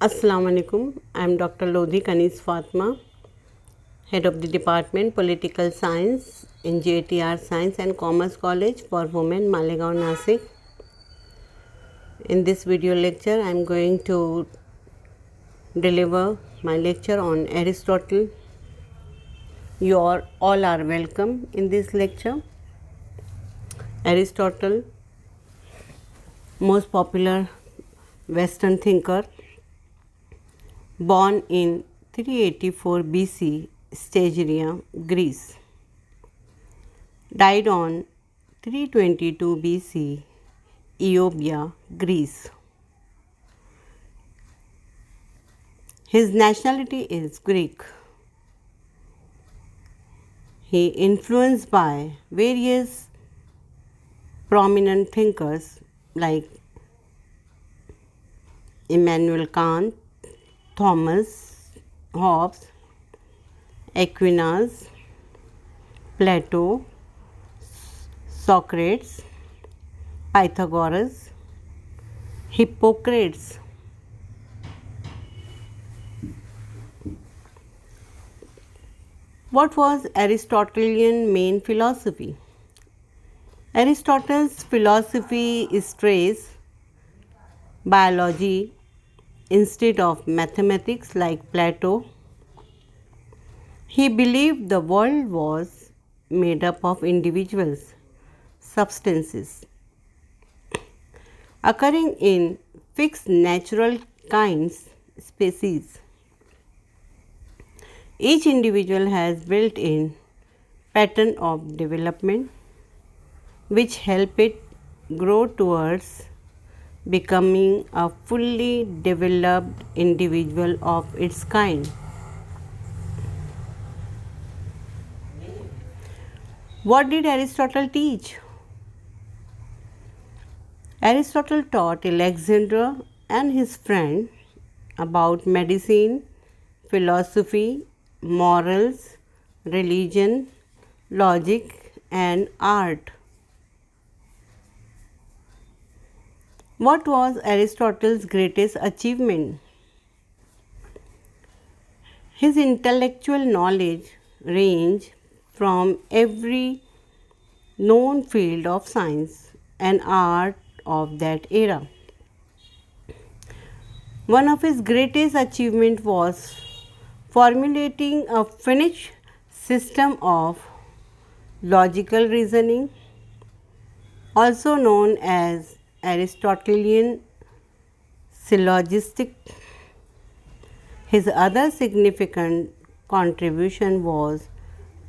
Assalamu alaikum. I am Dr. Lodhi Kaneez Fatema, Head of the Department Political Science in J.A.T Science and Commerce College for Women, Malegaon Dist-Nashik. In this video lecture, I am going to deliver my lecture on Aristotle. You all are welcome in this lecture. Aristotle, most popular Western thinker, born in 384 BC, Stagiria, Greece. Died on 322 BC, Euboea, Greece. His nationality is Greek. He influenced by various prominent thinkers like Immanuel Kant, Thomas Hobbes, Aquinas, Plato, Socrates, Pythagoras, Hippocrates. What was Aristotelian main philosophy? Aristotle's philosophy stressed biology instead of mathematics like Plato. He believed the world was made up of individuals, substances, occurring in fixed natural kinds, species. Each individual has built-in pattern of development which help it grow towards becoming a fully developed individual of its kind. What did Aristotle teach? Aristotle taught Alexander and his friend about medicine, philosophy, morals, religion, logic, and art. What was Aristotle's greatest achievement? His intellectual knowledge ranged from every known field of science and art of that era. One of his greatest achievements was formulating a finished system of logical reasoning, also known as Aristotelian syllogistic. His other significant contribution was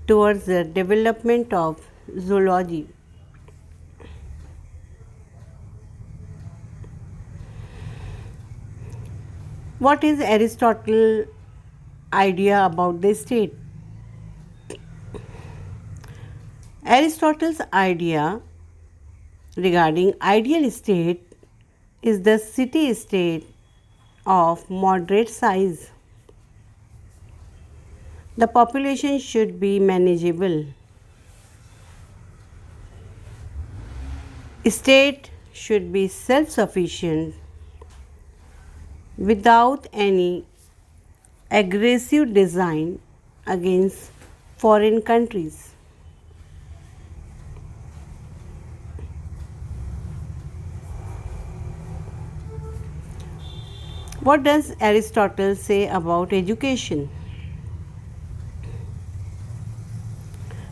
towards the development of zoology. What is Aristotle's idea about the state? Aristotle's idea regarding ideal state is the city-state of moderate size. The population should be manageable. State should be self-sufficient without any aggressive design against foreign countries. What does Aristotle say about education?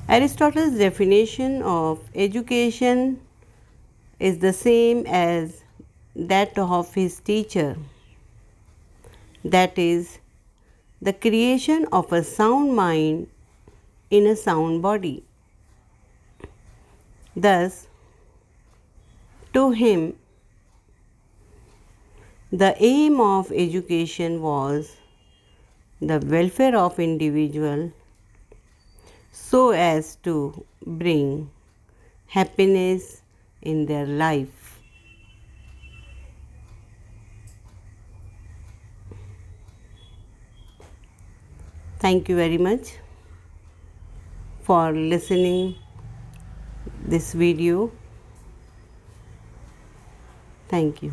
Aristotle's definition of education is the same as that of his teacher, that is, the creation of a sound mind in a sound body. Thus, to him, the aim of education was the welfare of individual so as to bring happiness in their life. Thank you very much for listening this video. Thank you.